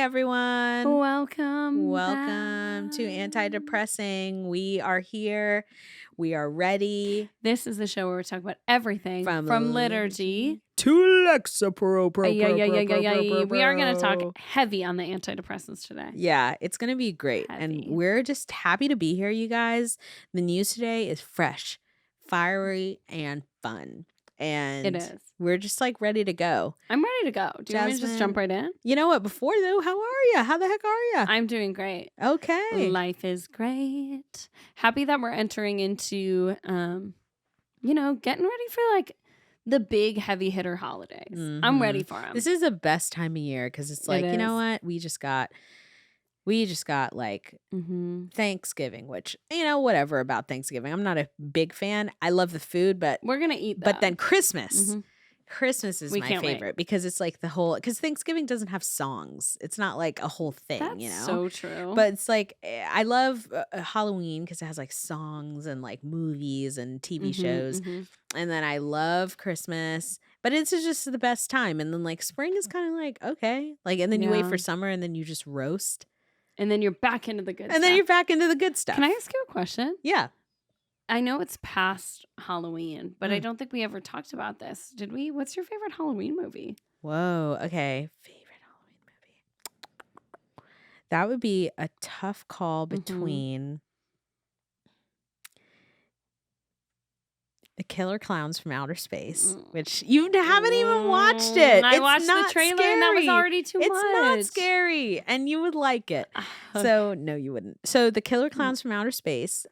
everyone. Welcome to Anti-Depressing. We are here. We are ready. This is the show where we talk about everything from liturgy to Lexapro. We are going to talk heavy on the antidepressants today. Yeah, it's going to be great. Heavy. And we're just happy to be here, you guys. The news today is fresh, fiery, and fun. And it is. We're just like ready to go. I'm ready to go. Do you want me to just jump right in? You know what? Before though, how are you? How the heck are you? I'm doing great. Okay. Life is great. Happy that we're entering into, getting ready for like the big heavy hitter holidays. Mm-hmm. I'm ready for them. This is the best time of year because it's like, you know what? We just got like Thanksgiving, which, whatever about Thanksgiving. I'm not a big fan. I love the food, but we're going to eat that. But then Christmas. Mm-hmm. Christmas is my favorite because it's like because Thanksgiving doesn't have songs. It's not like a whole thing, That's so true. But it's like, I love Halloween because it has like songs and like movies and TV shows. Mm-hmm. And then I love Christmas, but it's just the best time. And then like spring is kind of like, okay. Like, and then you wait for summer and then you just roast. And then you're back into the good stuff. And then you're back into the good stuff. Can I ask you a question? Yeah. I know it's past Halloween, but I don't think we ever talked about this. Did we? What's your favorite Halloween movie? Whoa. Okay. Favorite Halloween movie. That would be a tough call between The Killer Clowns from Outer Space, which you haven't even watched it. I watched the trailer scary. And that was already too much. It's not scary and you would like it. So no, you wouldn't. So The Killer Clowns from Outer Space,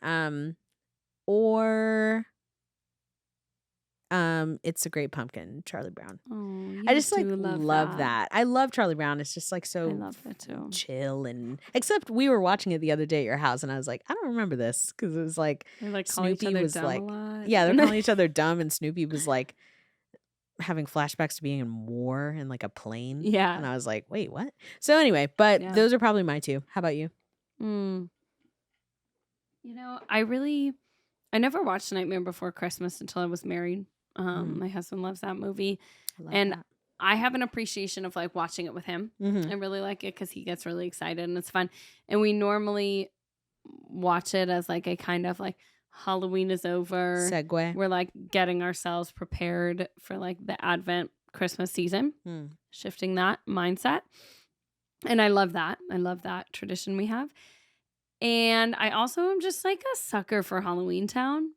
or It's a Great Pumpkin, Charlie Brown. I just like love that. I love Charlie Brown. It's just like so I love that too. Chill and except we were watching it the other day at your house and I was like, I don't remember this because it was like Snoopy was like, yeah, they're calling each other dumb and Snoopy was like having flashbacks to being in war in like a plane. Yeah, and I was like, wait, what? So anyway, but those are probably my two. How about you? I never watched Nightmare Before Christmas until I was married. My husband loves that movie. I have an appreciation of like watching it with him. I really like it because he gets really excited and it's fun. And we normally watch it as like a kind of like Halloween is over. Segue. We're like getting ourselves prepared for like the Advent Christmas season, shifting that mindset. And I love that. I love that tradition we have. And I also am just like a sucker for Halloween Town.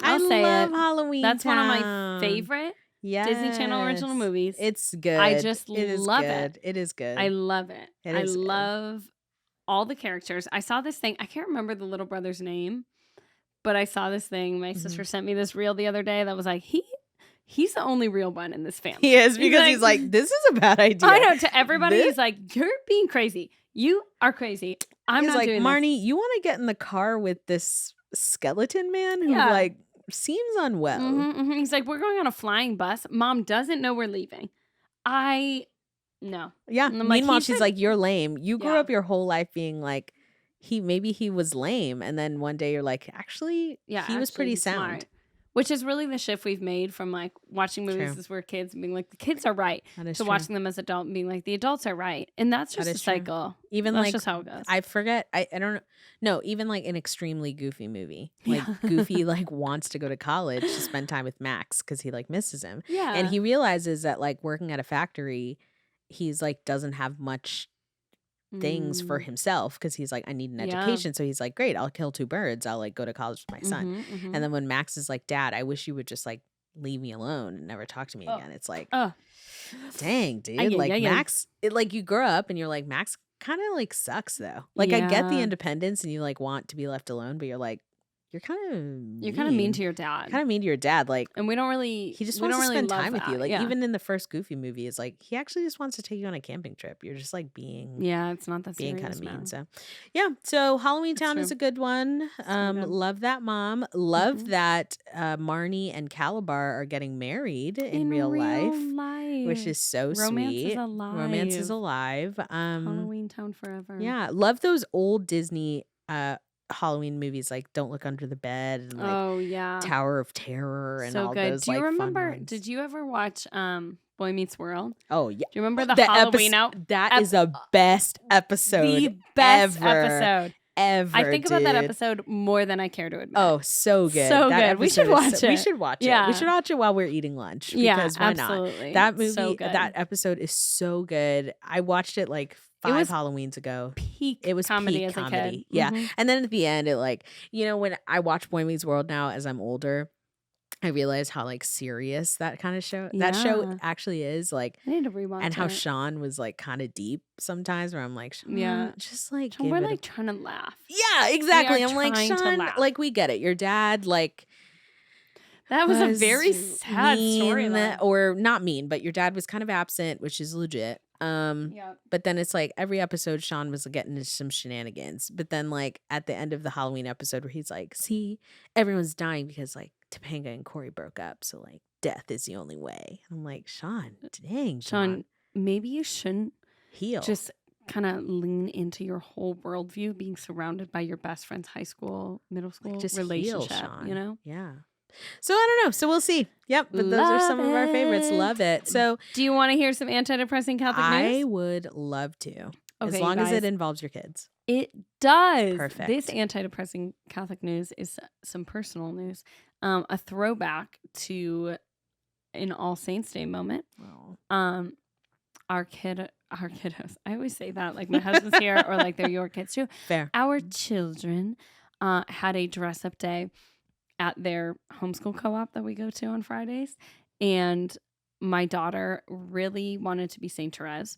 I love Halloween Town. That's one of my favorite Disney Channel original movies. It's good. I just love it. It is good. I love it. I love all the characters. I saw this thing. I can't remember the little brother's name, but I saw this thing. My sister sent me this reel the other day that was like, he's the only real one in this family. He is because he's like, this is a bad idea. I know. To everybody, he's like, you're being crazy. You are crazy. I'm not doing Marnie, this. you want to get in the car with this skeleton man who like seems unwell. He's like, we're going on a flying bus. Mom doesn't know we're leaving. No. Yeah. Meanwhile, she's like, you're lame. You grew up your whole life being like, maybe he was lame. And then one day you're like, actually, he was pretty sound. Smart. Which is really the shift we've made from like watching movies as we're kids and being like, the kids are right, to watching them as adults and being like, the adults are right. And that's just a cycle. Even that's like, just how it goes. I forget. I don't know. No, even like an extremely goofy movie. Like Goofy like wants to go to college to spend time with Max because he like misses him. Yeah. And he realizes that like working at a factory, he's like doesn't have much things for himself because he's like, I need an education. So he's like, great, I'll kill two birds. I'll like go to college with my son. And then when Max is like, Dad, I wish you would just like leave me alone and never talk to me again. It's like, dang, dude. Max, it like you grow up and you're like, Max kind of like sucks though. Like I get the independence and you like want to be left alone, but you're like, you're kind of mean to your dad. Like, and we don't really. He just wants to spend time with you. Like even in the first Goofy movie, it's like he actually just wants to take you on a camping trip. You're just like being. Yeah, it's not that being serious, kind of mean. man. So, yeah. So Halloween Town is a good one. Love that, Mom. Love that Marnie and Calabar are getting married in real life, which is so sweet. Romance is alive. Halloween Town forever. Yeah, love those old Disney Halloween movies like Don't Look Under the Bed and like Tower of Terror and so all good. those. Do you like remember? Fun ones. Did you ever watch Boy Meets World? Oh, yeah. Do you remember the Halloween That is the best episode The best ever. episode. Ever, I think about that episode more than I care to admit. Oh, so good. So good. We should watch it. We should watch it. We should watch it while we're eating lunch. Because why absolutely. not? That movie, so good. that episode is so good. I watched it like 5 Halloweens ago. It was comedy peak as a comedy. kid. Yeah. And then at the end, it like, when I watch Boy Meets World now as I'm older, I realize how like serious that kind of show actually is. Like, I need to rewatch and how it. Sean was like kind of deep sometimes, where I'm like, Sean, just like Sean, we're like trying to laugh. Yeah, exactly. I'm like, Sean, like we get it. Your dad, like, that was a very sad storyline. Or not mean, but your dad was kind of absent, which is legit. But then it's like every episode Sean was getting into some shenanigans. But then like at the end of the Halloween episode where he's like, see, everyone's dying because like Topanga and Corey broke up. So like death is the only way. I'm like, Sean, dang. Sean, maybe you shouldn't heal. Just kind of lean into your whole worldview being surrounded by your best friend's high school, middle school relationship, heal, Yeah. So I don't know. So we'll see. Yep. But those are some of our favorites. Love it. So do you want to hear some anti-depressing Catholic news? I would love to. Okay, as long as it involves your kids. It does. Perfect. This anti-depressing Catholic news is some personal news. A throwback to an All Saints Day moment. Oh. Our kiddos. I always say that like my husband's here or like they're your kids too. Fair. Our children had a dress up day at their homeschool co-op that we go to on Fridays. And my daughter really wanted to be Saint Therese,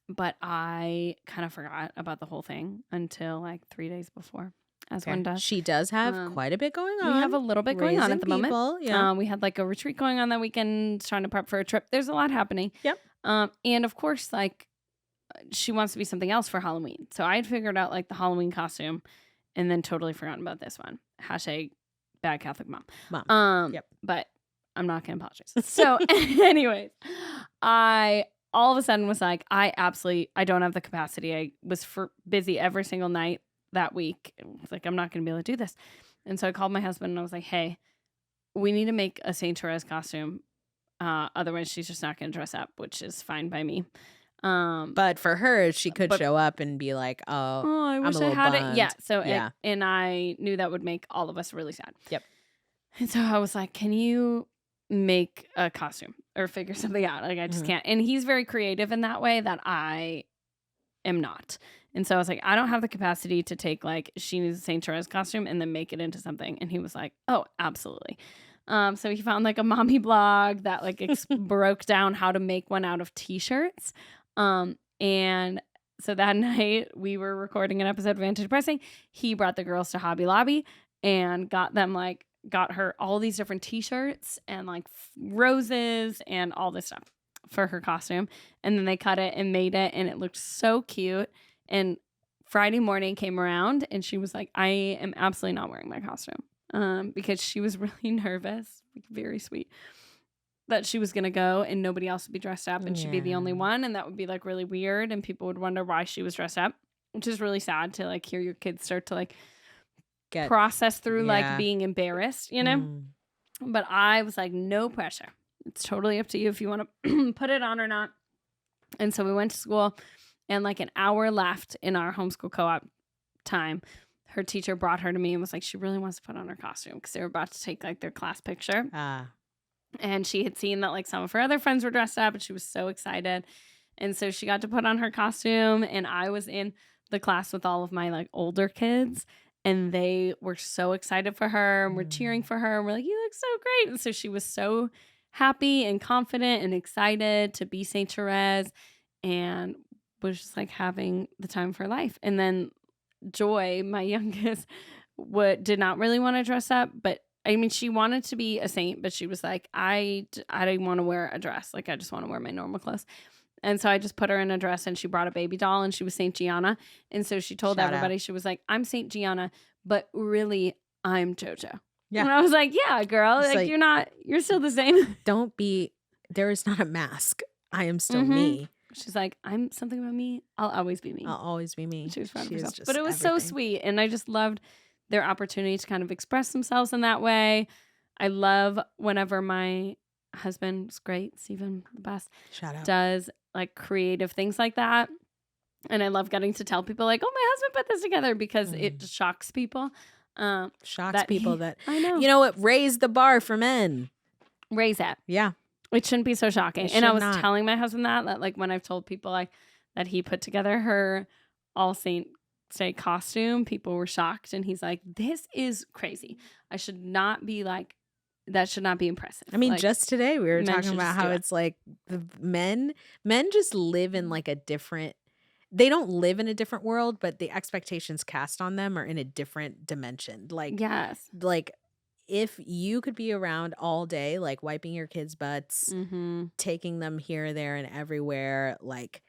but I kind of forgot about the whole thing until like 3 days before, as one does. She does have quite a bit going on. We have a little bit going on at the moment. Yeah. We had like a retreat going on that weekend, trying to prep for a trip. There's a lot happening. Yep. And of course, like she wants to be something else for Halloween. So I had figured out like the Halloween costume and then totally forgotten about this one. # bad Catholic mom. Yep. But I'm not going to apologize. So anyways, I all of a sudden was like, I don't have the capacity. I was busy every single night that week. It was like, I'm not going to be able to do this. And so I called my husband and I was like, hey, we need to make a Saint Therese costume. Otherwise she's just not going to dress up, which is fine by me. But for her, she could show up and be like, oh, I wish I had it. Yeah. So, yeah. And I knew that would make all of us really sad. Yep. And so I was like, can you make a costume or figure something out? Like, I just can't. And he's very creative in that way that I am not. And so I was like, I don't have the capacity to take like, she needs a Saint Therese costume and then make it into something. And he was like, oh, absolutely. So he found like a mommy blog that like broke down how to make one out of t-shirts. And so that night we were recording an episode of Anti-Depressing. He brought the girls to Hobby Lobby and got her all these different t-shirts and like roses and all this stuff for her costume. And then they cut it and made it and it looked so cute. And Friday morning came around and she was like, I am absolutely not wearing my costume. Because she was really nervous, like very sweet, that she was going to go and nobody else would be dressed up and she'd be the only one. And that would be like really weird. And people would wonder why she was dressed up, which is really sad to like hear your kids start to like process through like being embarrassed, you know? But I was like, no pressure. It's totally up to you if you want to put it on or not. And so we went to school and like an hour left in our homeschool co-op time. Her teacher brought her to me and was like, she really wants to put on her costume because they were about to take like their class picture. And she had seen that like some of her other friends were dressed up and she was so excited. And so she got to put on her costume and I was in the class with all of my like older kids and they were so excited for her and were cheering for her. And we're like, you look so great. And so she was so happy and confident and excited to be Saint Therese and was just like having the time of her life. And then Joy, my youngest, did not really want to dress up, but I mean, she wanted to be a saint, but she was like, I didn't want to wear a dress. Like, I just want to wear my normal clothes. And so I just put her in a dress and she brought a baby doll and she was Saint Gianna. And so she told everybody, she was like, I'm Saint Gianna, but really I'm JoJo. Yeah. And I was like, yeah, girl, like you're still the same. There is not a mask. I am still me. She's like, I'm something about me. I'll always be me. I'll always be me. She was proud of herself. But it was so sweet. And I just loved their opportunity to kind of express themselves in that way. I love whenever my husband is great. Steven, the best. Shout out. Does like creative things like that. And I love getting to tell people like, oh, my husband put this together because it just shocks people. Shocks people that, I know. You know what? Raise the bar for men. Raise it. Yeah. It shouldn't be so shocking. And I was telling my husband that like when I've told people like that he put together her All Saints Day costume, people were shocked. And he's like, this is crazy. I should not be like, that should not be impressive. I mean, like, just today we were talking about how it's like the men just live in like a different, they don't live in a different world, but the expectations cast on them are in a different dimension. Like, yes. Like if you could be around all day, like wiping your kids' butts, taking them here, there, and everywhere, like,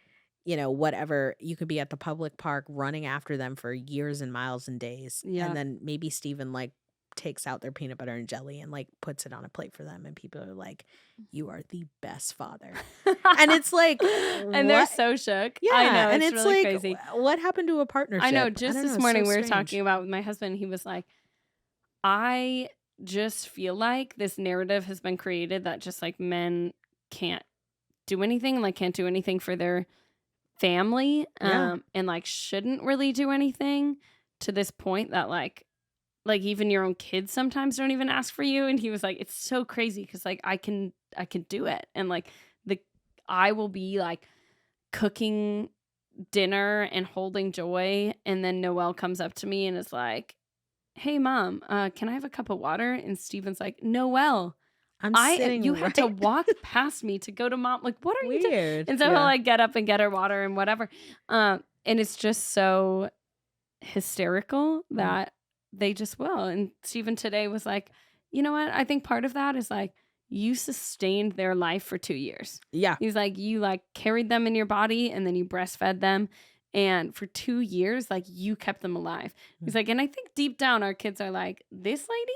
you know, whatever, you could be at the public park running after them for years and miles and days. Yeah. And then maybe Steven like takes out their peanut butter and jelly and like puts it on a plate for them, and people are like, you are the best father. And it's like, and they're so shook. Yeah, I know, and it's really like, crazy. What happened to a partnership? I know. Just this morning we were talking about with my husband. He was like, I just feel like this narrative has been created that just like men can't do anything, like can't do anything for their family, and like shouldn't really do anything, to this point that like even your own kids sometimes don't even ask for you. And he was like, it's so crazy because like I can do it, and like I will be like cooking dinner and holding Joy, and then Noelle comes up to me and is like, hey mom, can I have a cup of water? And Steven's like, Noelle, you had to walk past me to go to mom. Like, what are you doing? And so he'll like get up and get her water and whatever. And it's just so hysterical that they just will. And Steven today was like, you know what? I think part of that is like, you sustained their life for 2 years. Yeah. He's like, you like carried them in your body and then you breastfed them. And for 2 years, like you kept them alive. He's like, and I think deep down our kids are like, this lady,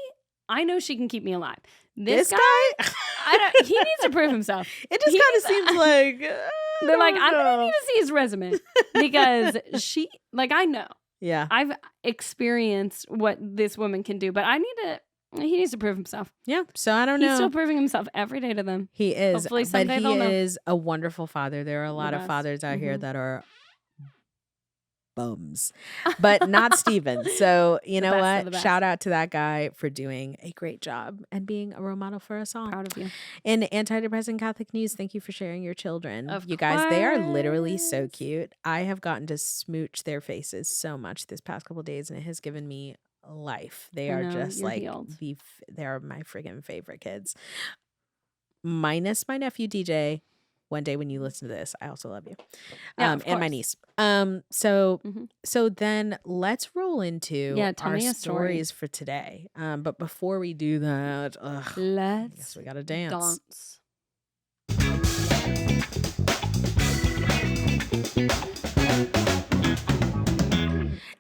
I know she can keep me alive. This guy, he needs to prove himself. It just kind of seems like they're like, I'm gonna need to see his resume, because she, like, I know. Yeah, I've experienced what this woman can do, but he needs to prove himself. Yeah, so I don't know. He's still proving himself every day to them. He is. Hopefully someday they'll know. He is a wonderful father. There are a lot of fathers out here that are bums, but not Steven. So you know what? Shout out to that guy for doing a great job and being a role model for us all. Proud of you. In Anti-Depressing Catholic News, thank you for sharing your children. You guys, they are literally so cute. I have gotten to smooch their faces so much this past couple of days, and it has given me life. They are just like they are my friggin' favorite kids, minus my nephew DJ. One day when you listen to this, I also love you. And my niece. So then let's roll into our stories for today. But before we do that, I guess we gotta dance.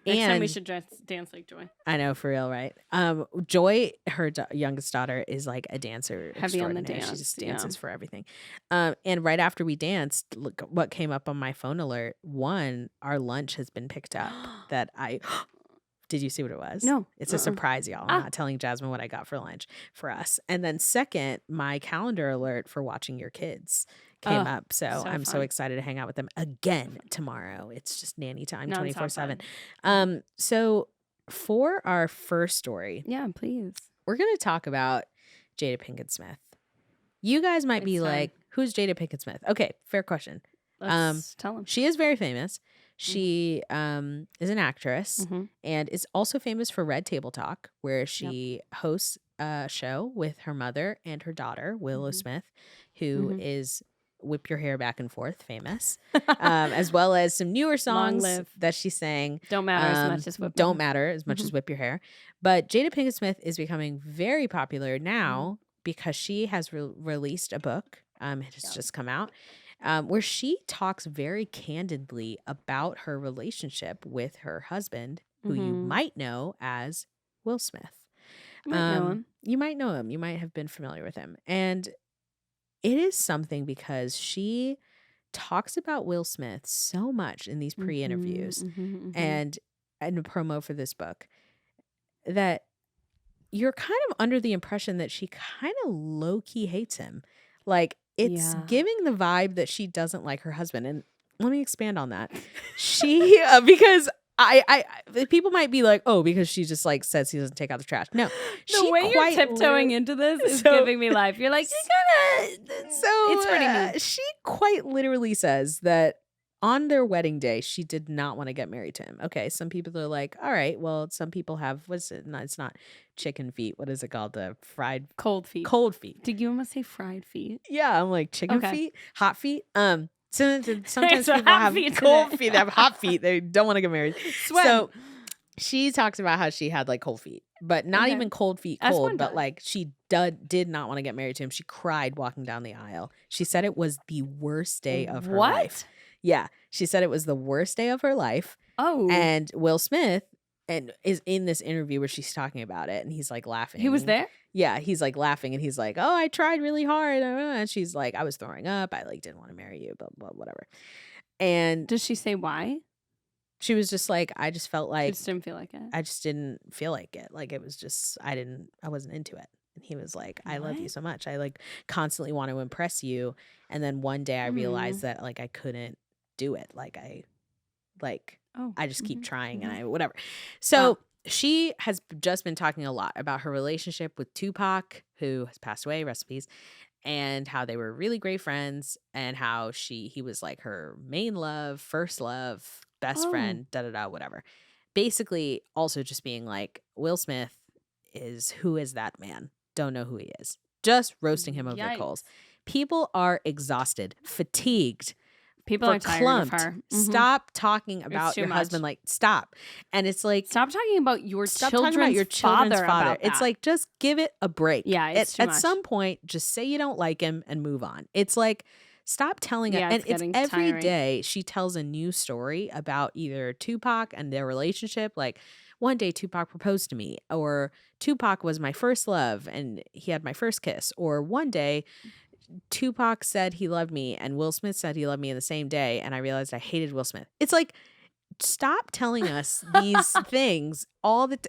Next time we should dance like Joy. I know, for real, right? Joy, her youngest daughter, is like a dancer. Heavy on the dance. She just dances for everything. And right after we danced, look what came up on my phone alert. One, our lunch has been picked up. Did you see what it was? No. It's a surprise, y'all. I'm not telling Jasmine what I got for lunch for us. And then second, my calendar alert for watching your kids came up. So I'm so excited to hang out with them again tomorrow. It's just nanny time 24/7. So for our first story. Yeah, please. We're going to talk about Jada Pinkerton Smith. You guys might be like, who's Jada Pinkerton Smith? Okay, fair question. Let's tell them. She is very famous. She is an actress and is also famous for Red Table Talk, where she hosts a show with her mother and her daughter, Willow Smith, who is Whip Your Hair Back and Forth famous, as well as some newer songs that she sang. Don't matter as much as Whip. Don't matter as much as Whip Your Hair. But Jada Pinkerton Smith is becoming very popular now because she has released a book. It has just come out. Where she talks very candidly about her relationship with her husband, who you might know as Will Smith. Know him. You might know him. You might have been familiar with him. And it is something because she talks about Will Smith so much in these pre-interviews and in a promo for this book that you're kind of under the impression that she kind of low-key hates him. Like, it's giving the vibe that she doesn't like her husband. And let me expand on that. She, because I people might be like, oh, because she just like says he doesn't take out the trash. No, the way you're tiptoeing into this is giving me life. You're like, it's pretty mean. She quite literally says that on their wedding day, she did not want to get married to him. Okay, some people are like, all right, well, some people have, what's it? No, it's not chicken feet. What is it called? The fried cold feet. Cold feet. Did you almost say fried feet? Yeah, I'm like chicken feet, hot feet. So sometimes people have cold feet. They have hot feet. They don't want to get married. Sweat. So she talks about how she had like cold feet, but not even cold feet cold, but like she did not want to get married to him. She cried walking down the aisle. She said it was the worst day of her life. Yeah. She said it was the worst day of her life. Oh. And Will Smith is in this interview where she's talking about it, and he's like laughing. He was there? Yeah, he's like laughing, and he's like, oh, I tried really hard. And she's like, I was throwing up. I like didn't want to marry you, but whatever. And does she say why? She was just like, I just felt like. She just didn't feel like it. I just didn't feel like it. Like it was just, I wasn't into it. And he was like, I love you so much. I like constantly want to impress you. And then one day I realized that like I couldn't do it. Like I just keep trying and whatever. So she has just been talking a lot about her relationship with Tupac, who has passed away, rest in peace, and how they were really great friends, and how he was like her main love, first love, best friend, whatever. Basically, also just being like, Will Smith who is that man? Don't know who he is. Just roasting him over the coals. People are exhausted, fatigued. People are tired of her. Mm-hmm. Stop talking about your husband. Like, stop. And it's like, stop talking about your children's father. It's like, just give it a break. Yeah, it's too much. At some point, just say you don't like him and move on. It's like, stop telling it. And it's every day she tells a new story about either Tupac and their relationship. Like, one day Tupac proposed to me, or Tupac was my first love and he had my first kiss, or one day Tupac said he loved me and Will Smith said he loved me in the same day, and I realized I hated Will Smith. It's like, stop telling us these things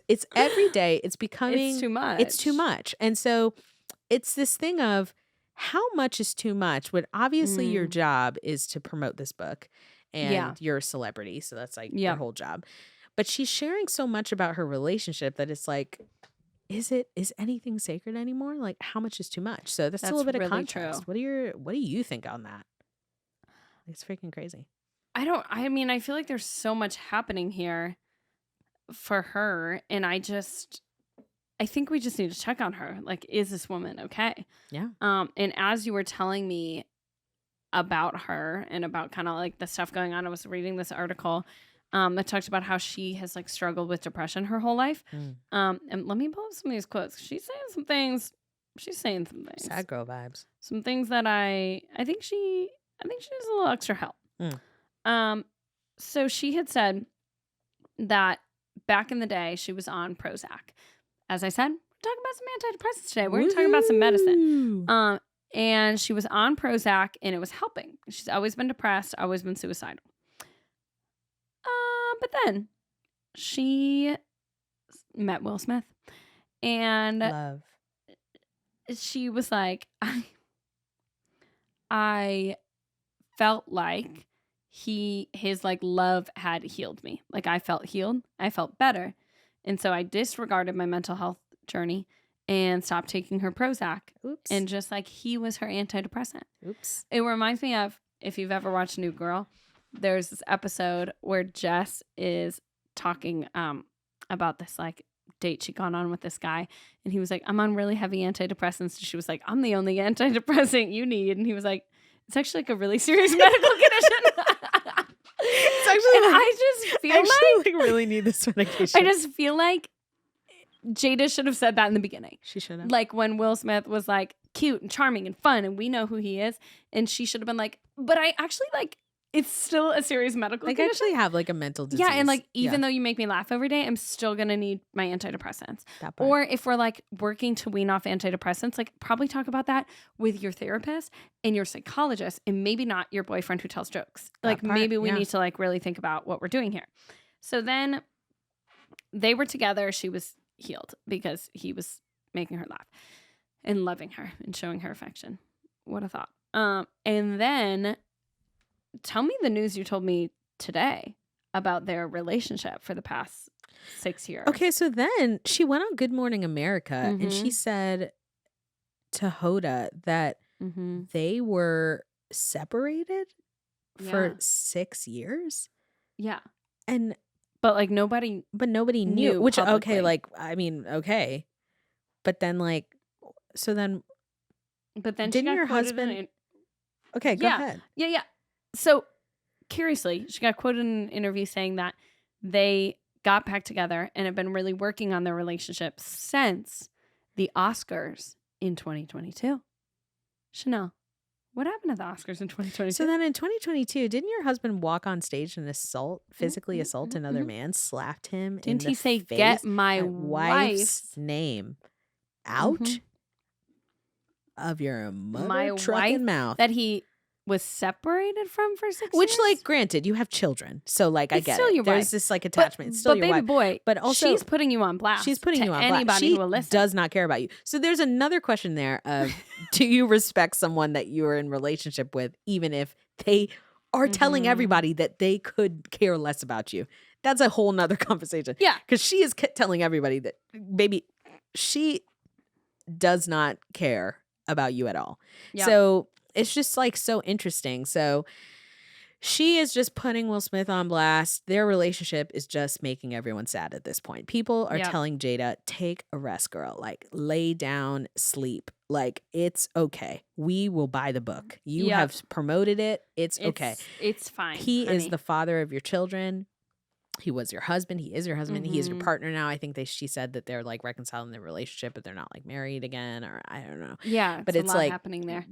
it's every day. It's becoming too much. It's too much. And so it's this thing of how much is too much when obviously your job is to promote this book and you're a celebrity. So that's like your whole job. But she's sharing so much about her relationship that it's like, is anything sacred anymore? Like, how much is too much? So that's a little bit really of contrast. True. What do you think on that? It's freaking crazy. I feel like there's so much happening here for her, and I think we just need to check on her. Like, is this woman okay? Yeah. And as you were telling me about her and about kind of like the stuff going on, I was reading this article that talked about how she has like struggled with depression her whole life. And let me pull up some of these quotes. She's saying some things. Sad girl vibes. Some things that I think she needs a little extra help. So she had said that back in the day she was on Prozac. As I said, we're talking about some antidepressants today. We're talking about some medicine. And she was on Prozac and it was helping. She's always been depressed, always been suicidal. But then she met Will Smith, and she was like, I felt like his like love had healed me. Like, I felt healed. I felt better. And so I disregarded my mental health journey and stopped taking her Prozac. Oops. And just like he was her antidepressant. Oops. It reminds me of, if you've ever watched New Girl, there's this episode where Jess is talking about this like date she'd gone on with this guy, and he was like, I'm on really heavy antidepressants. And she was like, I'm the only antidepressant you need. And he was like, it's actually like a really serious medical condition. It's actually and I just feel like really need this medication. I just feel like Jada should have said that in the beginning. She should have. Like when Will Smith was like cute and charming and fun and we know who he is, and she should have been like, but I actually like, it's still a serious medical condition. I actually have like a mental disease. Yeah, and like even though you make me laugh every day, I'm still gonna need my antidepressants. Or if we're like working to wean off antidepressants, like probably talk about that with your therapist and your psychologist, and maybe not your boyfriend who tells jokes. Like maybe we need to like really think about what we're doing here. So then they were together. healed because he was making her laugh and loving her and showing her affection. What a thought. And then tell me the news you told me today about their relationship for the past 6 years. Okay, so then she went on Good Morning America and she said to Hoda that they were separated for 6 years. Yeah. But nobody knew. Which, publicly. okay, like, I mean, okay. But then, like, so then. But then didn't she got your quoted husband? Okay, go ahead. Yeah. So, curiously, she got quoted in an interview saying that they got back together and have been really working on their relationship since the Oscars in 2022. Chanel, what happened at the Oscars in 2022? So then in 2022, didn't your husband walk on stage and physically assault another man, slapped him Didn't in the he say, face? "Get my wife's name out of your mother trucking mouth"? That he was separated from for 6 years? Which, like, granted, you have children, so, like, I get it. Your There's wife. this, like, attachment. It's still but your baby wife. boy, but also, she's putting you on blast. She's putting you on blast. Anybody She who will listen. does not care about you. So there's another question there of, do you respect someone that you are in relationship with, even if they are telling everybody that they could care less about you? That's a whole nother conversation. Yeah. Because she is telling everybody that, baby, she does not care about you at all. Yep. So it's just, like, so interesting. So she is just putting Will Smith on blast. Their relationship is just making everyone sad at this point. People are telling Jada, take a rest, girl. Like, lay down, sleep. Like, it's okay. We will buy the book. You have promoted it. It's okay. It's fine. He is the father of your children. He was your husband. He is your husband. He is your partner now. I think she said that they're, like, reconciling their relationship, but they're not, like, married again, or I don't know. Yeah, but it's a lot like happening there.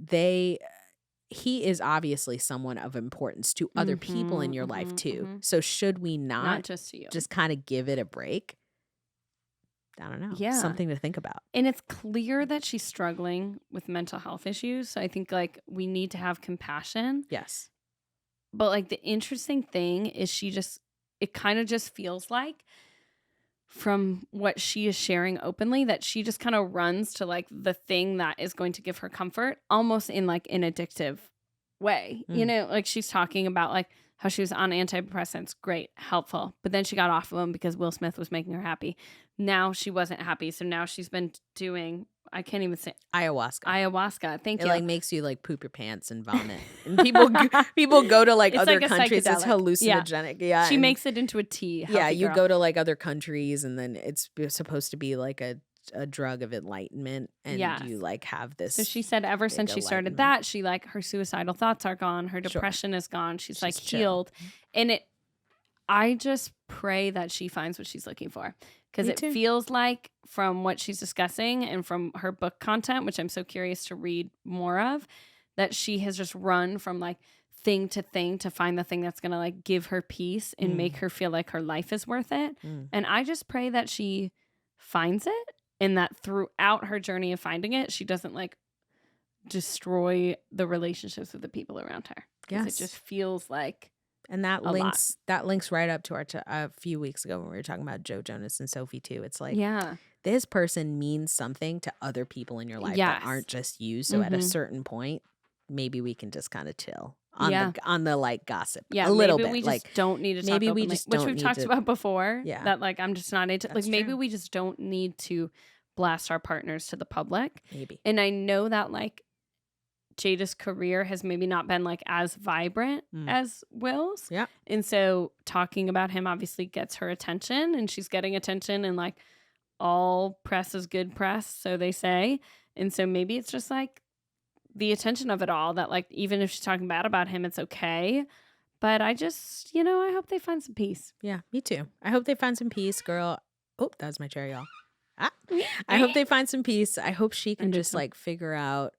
He is obviously someone of importance to other people in your life too. So should we not just to you, just kind of give it a break? I don't know. Yeah, something to think about. And it's clear that she's struggling with mental health issues. So I think, like, we need to have compassion. Yes. But, like, the interesting thing is it kind of just feels like, from what she is sharing openly, that she just kind of runs to, like, the thing that is going to give her comfort, almost in, like, an addictive way. You know, like, she's talking about, like, how she was on antidepressants. Great, helpful. But then she got off of them because Will Smith was making her happy. Now she wasn't happy. So now she's been doing, I can't even say, ayahuasca. Thank you. It, like, makes you, like, poop your pants and vomit. And people go to, like, other countries. It's hallucinogenic. Yeah. She makes it into a tea. Yeah, you go to, like, other countries, and then it's supposed to be, like, a drug of enlightenment, and you, like, have this. So she said ever since she started that, she, like, her suicidal thoughts are gone, her depression is gone, she's like healed. And I just pray that she finds what she's looking for, because it feels like, from what she's discussing and from her book content, which I'm so curious to read more of, that she has just run from, like, thing to thing to find the thing that's gonna, like, give her peace and make her feel like her life is worth it. And I just pray that she finds it, and that throughout her journey of finding it, she doesn't, like, destroy the relationships with the people around her. Yes. It just feels like, and that links right up to a few weeks ago when we were talking about Joe Jonas and Sophie too. It's like, this person means something to other people in your life that aren't just you. So at a certain point, maybe we can just kind of chill on the like gossip a little bit. We just don't need to talk openly, which we've talked about before. Yeah. That, like, I'm just not into, That's like, maybe true. we just don't need to blast our partners to the public. Maybe. And I know that, like, Jada's career has maybe not been, like, as vibrant as Will's. Yeah. And so talking about him obviously gets her attention, and she's getting attention, and, like, all press is good press, so they say. And so maybe it's just, like, the attention of it all that, like, even if she's talking bad about him, it's okay. But I just, I hope they find some peace. Yeah, me too. I hope they find some peace, girl. Oh, that was my chair, y'all. I hope they find some peace. I hope she can just, like, figure out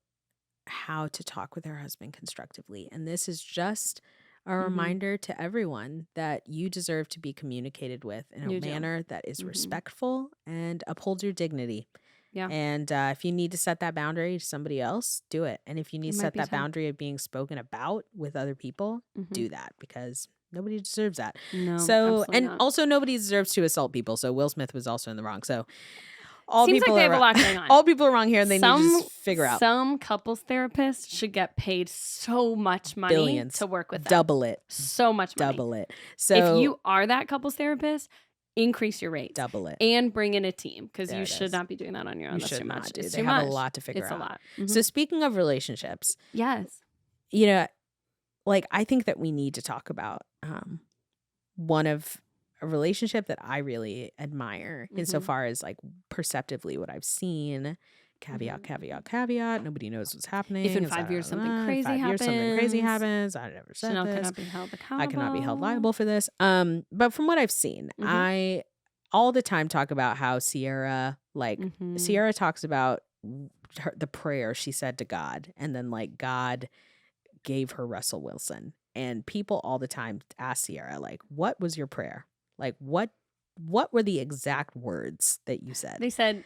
how to talk with her husband constructively. And this is just a reminder to everyone that you deserve to be communicated with in a manner that is respectful and upholds your dignity. Yeah. And if you need to set that boundary to somebody else, do it. And if you need to set that boundary of being spoken about with other people, do that, because Nobody deserves that. No, so, and not. also nobody deserves to assault people. So Will Smith was also in the wrong. So all Seems people like they are have a lot going on. All people are wrong here, and they need to just figure out. Some couples therapists should get paid so much money Billions to work with them. Double it. So much money. Double it. So if you are that couples therapist, increase your rates. Double it. And bring in a team, because you should not be doing that on your own. You That's too much. It's too much. They have a lot to figure out. It's a lot. So speaking of relationships. Yes. You know, like, I think that we need to talk about one of a relationship that I really admire insofar as like perceptively what I've seen. Caveat, caveat, caveat. Nobody knows what's happening. If in 5 years something crazy happens. Something crazy happens. I never said Chanel this. cannot be held accountable. I cannot be held liable for this. But from what I've seen, I all the time talk about how Ciara, like Ciara talks about the prayer she said to God, and then like God gave her Russell Wilson. And people all the time ask Ciara, like, what was your prayer? Like, what were the exact words that you said? They said,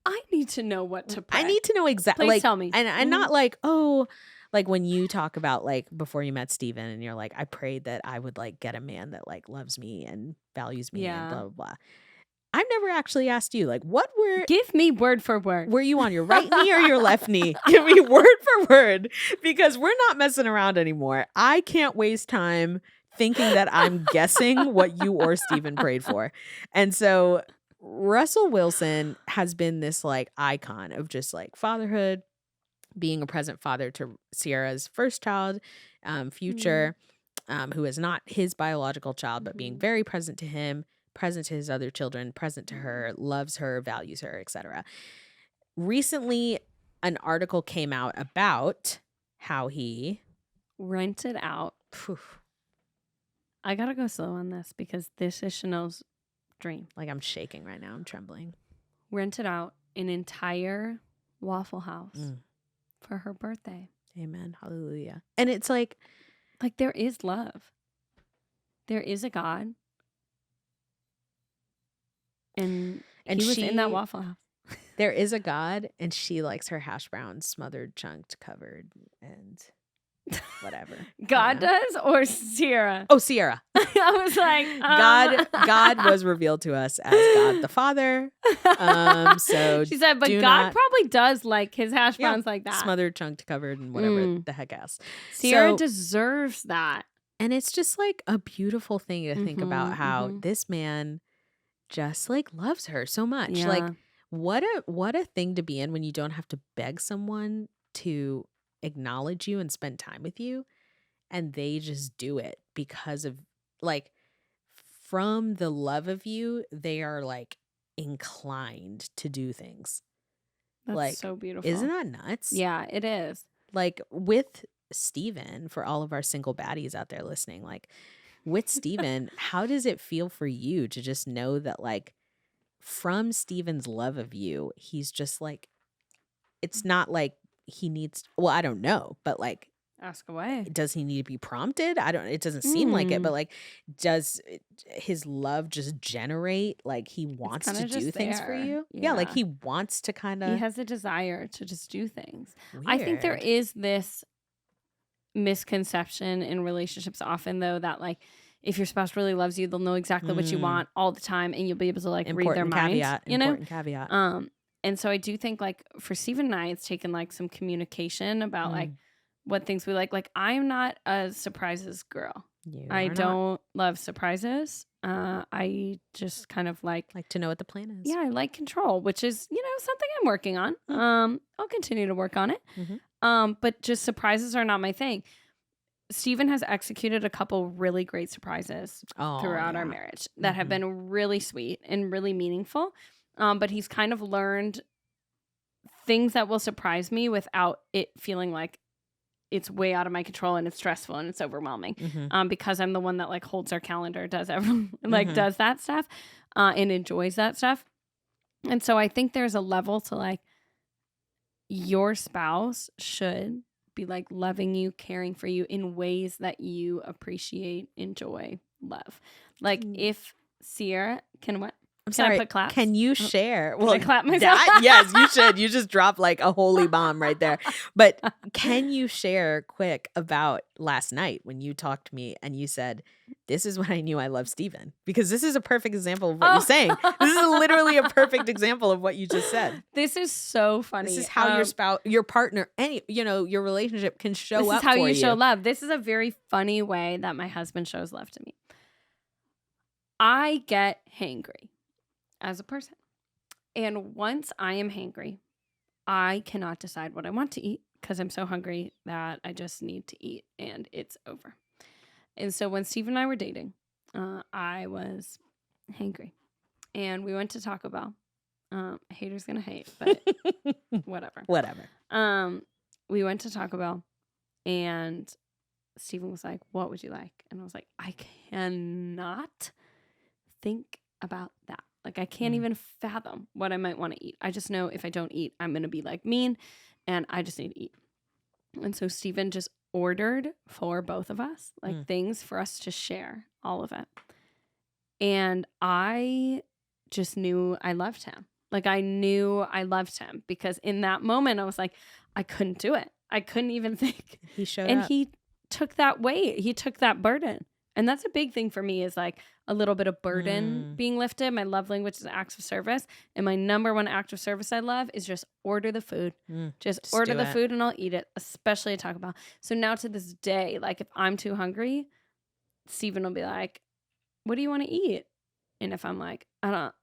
I need to know what to pray. I need to know exactly. Please like, tell me. And not like, oh, like when you talk about like before you met Steven and you're like, I prayed that I would like get a man that like loves me and values me and blah, blah, blah. I've never actually asked you, like, give me word for word. Were you on your right knee or your left knee? Give me word for word, because we're not messing around anymore. I can't waste time thinking that I'm guessing what you or Steven prayed for. And so Russell Wilson has been this like icon of just like fatherhood, being a present father to Ciara's first child, Future, who is not his biological child, but being very present to him, present to his other children, present to her, loves her, values her, etc. Recently, an article came out about how he rented out. I gotta go slow on this because this is Chanel's dream. Like, I'm shaking right now. I'm trembling. Rented out an entire Waffle House for her birthday. Amen. Hallelujah. And it's like there is love. There is a God. And he was in that Waffle House. There is a God, and she likes her hash browns smothered, chunked, covered, and whatever. God does, or Ciara? Oh, Ciara. I was like, God was revealed to us as God the Father. So she said, but God probably does like his hash browns like that, smothered, chunked, covered, and whatever the heck else. Ciara deserves that, and it's just like a beautiful thing to think about how this man just like loves her so much. Yeah. Like, what a thing to be in when you don't have to beg someone to acknowledge you and spend time with you, and they just do it because of like, from the love of you, they are like inclined to do things. That's like, so beautiful. Isn't that nuts? Yeah, it is. Like with Steven, for all of our single baddies out there listening, like with Steven, how does it feel for you to just know that like from Steven's love of you, he's just like, it's not like he needs, well, I don't know, but like, ask away. Does he need to be prompted? It doesn't seem like it, but like, does his love just generate, like he wants to do things for you? Yeah, like he wants to kind of, he has a desire to just do things. Weird. I think there is this misconception in relationships often, though, that like if your spouse really loves you, they'll know exactly what you want all the time, and you'll be able to like read their mind. Important caveat. And so I do think like for Steven and I, it's taken like some communication about like what things we like. Like, I'm not a surprises girl. I don't love surprises. I just kind of like to know what the plan is. Yeah, I like control, which is, something I'm working on. I'll continue to work on it. But just surprises are not my thing. Steven has executed a couple really great surprises throughout our marriage that have been really sweet and really meaningful. But he's kind of learned things that will surprise me without it feeling like it's way out of my control and it's stressful and it's overwhelming. Because I'm the one that like holds our calendar, does does that stuff, and enjoys that stuff. And so I think there's a level to like your spouse should be like loving you, caring for you in ways that you appreciate, enjoy, love. Like if Ciara can what? I'm Can sorry. I put claps? Can you share? Can I clap myself? Yes, you should. You just dropped like a holy bomb right there. But can you share quick about last night when you talked to me and you said, this is when I knew I loved Steven? Because this is a perfect example of what you're saying. This is literally a perfect example of what you just said. This is so funny. This is how your spouse, your partner, your relationship can show up. This is how you show love. This is a very funny way that my husband shows love to me. I get hangry as a person. And once I am hangry, I cannot decide what I want to eat because I'm so hungry that I just need to eat and it's over. And so when Steve and I were dating, I was hangry. And we went to Taco Bell. Haters gonna hate, but whatever. We went to Taco Bell and Steven was like, what would you like? And I was like, I cannot think about that. Like, I can't even fathom what I might want to eat. I just know if I don't eat, I'm going to be like mean and I just need to eat. And so Steven just ordered for both of us, like things for us to share, all of it. And I just knew I loved him. Like, I knew I loved him because in that moment I was like, I couldn't do it. I couldn't even think. He showed up. And he took that weight. He took that burden. And that's a big thing for me is like a little bit of burden being lifted. My love language is acts of service. And my number one act of service I love is just order the food. Just order the food and I'll eat it, especially at Taco Bell. So now to this day, like if I'm too hungry, Steven will be like, what do you want to eat? And if I'm like, I don't,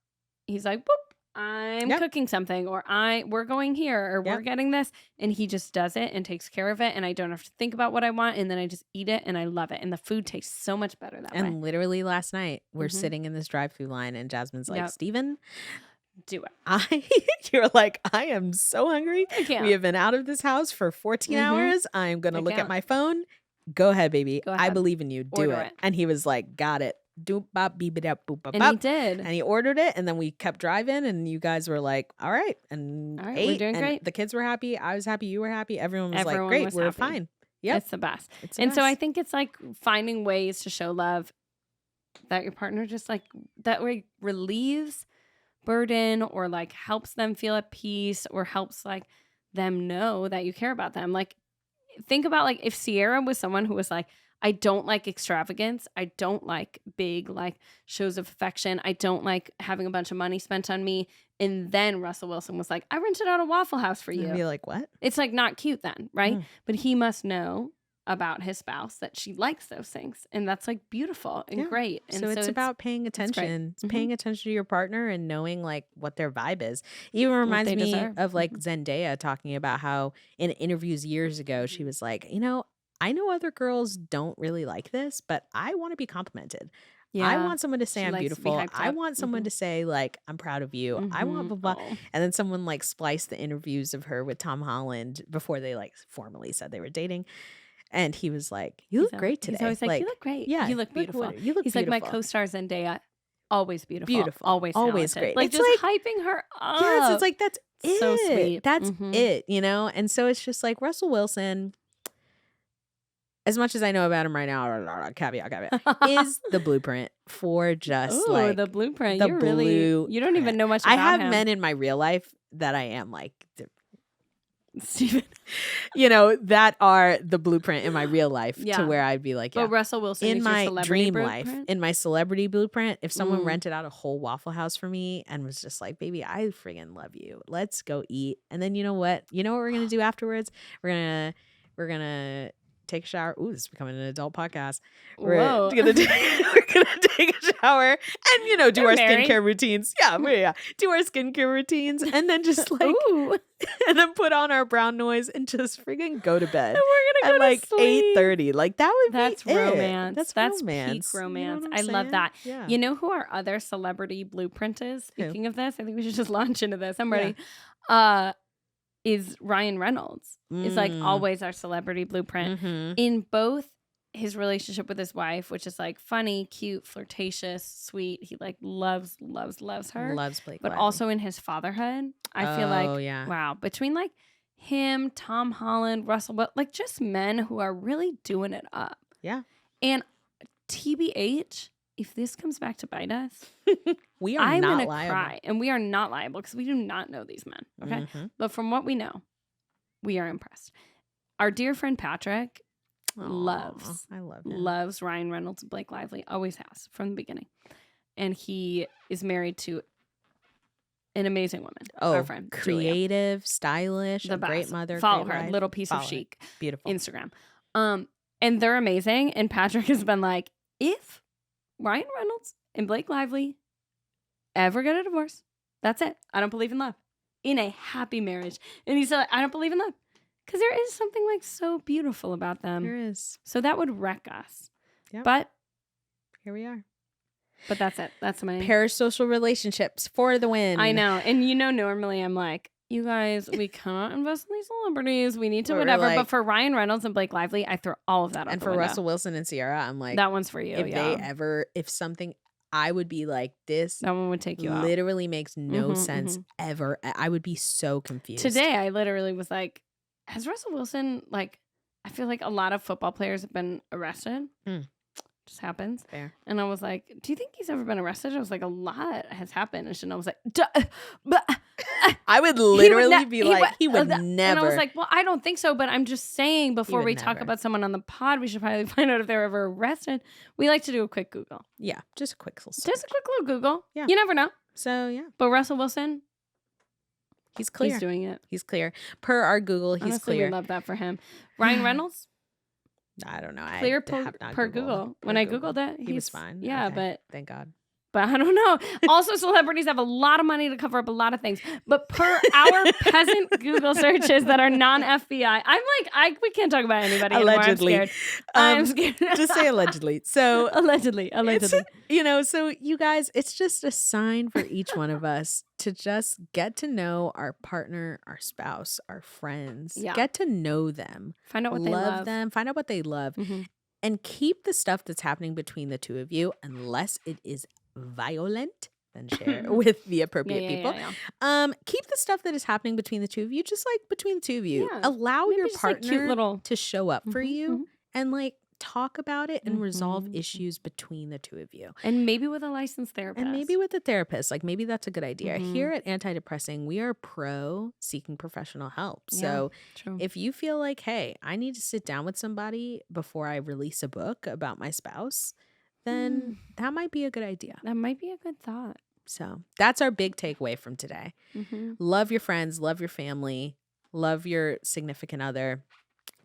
he's like, boop. I'm cooking something or we're going here or we're getting this. And he just does it and takes care of it. And I don't have to think about what I want. And then I just eat it and I love it. And the food tastes so much better that way. And literally last night, we're sitting in this drive-thru line and Jasmine's like, Steven, do it. You're like, I am so hungry. I can't. We have been out of this house for 14 hours. I'm going to look at my phone. Go ahead, baby. Go ahead. I believe in you. Do it. And he was like, got it. Doop bop beep it up boop bop. And he did. And he ordered it and then we kept driving and you guys were like, all right. And ate, we're doing great. The kids were happy. I was happy. You were happy. Everyone was like, great, we're fine. Yep. It's the best. So I think it's like finding ways to show love that your partner just like that way relieves burden or like helps them feel at peace or helps like them know that you care about them. Like think about like if Ciara was someone who was like, I don't like extravagance. I don't like big like shows of affection. I don't like having a bunch of money spent on me. And then Russell Wilson was like, I rented out a Waffle House for you. And be like, what? It's like not cute then, right? But he must know about his spouse that she likes those things. And that's like beautiful and great. And so it's about paying attention. It's paying attention to your partner and knowing like what their vibe is. It even reminds me of like Zendaya talking about how in interviews years ago, she was like, I know other girls don't really like this, but I want to be complimented. Yeah. I want someone to say I'm beautiful. I want someone to say like, I'm proud of you. I want blah, blah. And then someone like spliced the interviews of her with Tom Holland before they like formally said they were dating. And he was like, you look great today. He's always like, you look great. Yeah. You look beautiful. You look He's beautiful. like my co-star Zendaya. Always beautiful. Always talented. Great. Like it's just like, hyping her up. Yes, it's like, that's it. So sweet. That's it, And so it's just like Russell Wilson, as much as I know about him right now, caveat, is the blueprint for just like the blueprint. You don't even know much about him. I have men in my real life that I am like Steven, that are the blueprint in my real life to where I'd be like, But Russell Wilson in is my your dream blueprint? life, in my celebrity blueprint, if someone rented out a whole Waffle House for me and was just like, baby, I friggin' love you. Let's go eat. And then you know what? You know what we're going to do afterwards? We're going to take a shower. Ooh, this is becoming an adult podcast. We're gonna take a shower and do our skincare routines. Do our skincare routines and then just like and then put on our brown noise and just friggin' go to bed. And we're gonna go at like to sleep. 8:30. Like that would That's be romance. That's romance. Peak romance. I love that. Yeah. You know who our other celebrity blueprint is? Speaking of this, I think we should just launch into this. I'm ready. Is Ryan Reynolds is like always our celebrity blueprint in both his relationship with his wife, which is like funny, cute, flirtatious, sweet. He like loves her. Loves Blake but Lively. Also in his fatherhood. I feel like wow, between like him, Tom Holland, Russell, but like just men who are really doing it up. Yeah. And TBH, if this comes back to bite us, we are I'm not gonna liable. cry. And we are not liable because we do not know these men. Okay. Mm-hmm. But from what we know, we are impressed. Our dear friend Patrick loves Ryan Reynolds and Blake Lively. Always has from the beginning. And he is married to an amazing woman. Our friend, creative, Julia. stylish, a great mother. Follow great her, wife. little piece of chic. Beautiful. Instagram. And they're amazing. And Patrick has been like, if Ryan Reynolds and Blake Lively ever get a divorce, that's it. I don't believe in love. In a happy marriage. And he said, I don't believe in love. Because there is something like so beautiful about them. There is. So that would wreck us. Yep. But here we are. But that's it. That's my parasocial relationships for the win. I know. And normally I'm like, you guys, we cannot invest in these celebrities. We need to whatever. But for Ryan Reynolds and Blake Lively, I throw all of that out. And for Russell Wilson and Ciara, I'm like, that one's for you. If something, I would be like, this. That one would take you out. Literally makes no sense ever. I would be so confused. Today, I literally was like, has Russell Wilson, like, I feel like a lot of football players have been arrested. Just happens. Fair. And I was like, do you think he's ever been arrested? I was like, a lot has happened. And Chanel was like, I would literally be like, he would never. And I was like, well, I don't think so. But I'm just saying, before we talk about someone on the pod, we should probably find out if they're ever arrested. We like to do a quick Google. Yeah, just a quick little search. Just a quick little Google. Yeah. You never know. So, yeah. But Russell Wilson, he's clear. He's doing it. He's clear. Per our Google, he's Honestly, clear. We love that for him. Ryan Reynolds? I don't know. Clear per Google. When I Googled it, he was fine. Yeah, okay. but thank God. But I don't know. Also, celebrities have a lot of money to cover up a lot of things. But per our peasant Google searches that are non-FBI, I'm like, we can't talk about anybody allegedly. Anymore. I'm scared. Just say allegedly. So allegedly. So you guys, it's just a sign for each one of us to just get to know our partner, our spouse, our friends. Yeah. Get to know them. Find out what they love. Them. Find out what they love. And keep the stuff that's happening between the two of you, unless it is violent, then share with the appropriate people. Keep the stuff that is happening between the two of you, just like between the two of you. Yeah. Allow your partner to show up for you and like talk about it and resolve issues between the two of you. And maybe with a licensed therapist. And maybe with a therapist. Like maybe that's a good idea. Here at Anti-Depressing, we are pro seeking professional help. So if you feel like, hey, I need to sit down with somebody before I release a book about my spouse, then that might be a good idea. That might be a good thought. So that's our big takeaway from today. Love your friends, love your family, love your significant other.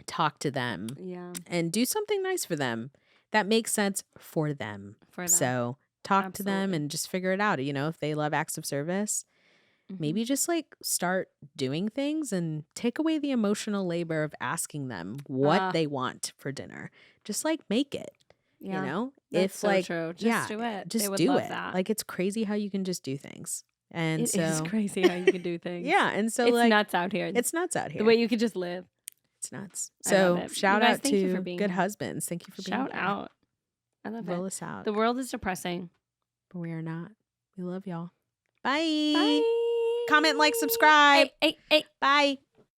Talk to them. Yeah. And do something nice for them that makes sense for them. So talk to them and just figure it out. You know, if they love acts of service, maybe just like start doing things and take away the emotional labor of asking them what they want for dinner. Just like make it. Yeah, you know, that's if so like, true. Just do it. Just do it. That. Like it's crazy how you can just do things. And it is crazy how you can do things. Yeah. And so it's nuts out here. It's nuts out here. The way you could just live. It's nuts. So shout out to good husbands. Thank you for being here. Shout out. I love it. Roll us out. The world is depressing. But we are not. We love y'all. Bye. Bye. Comment, like, subscribe. Hey. Bye.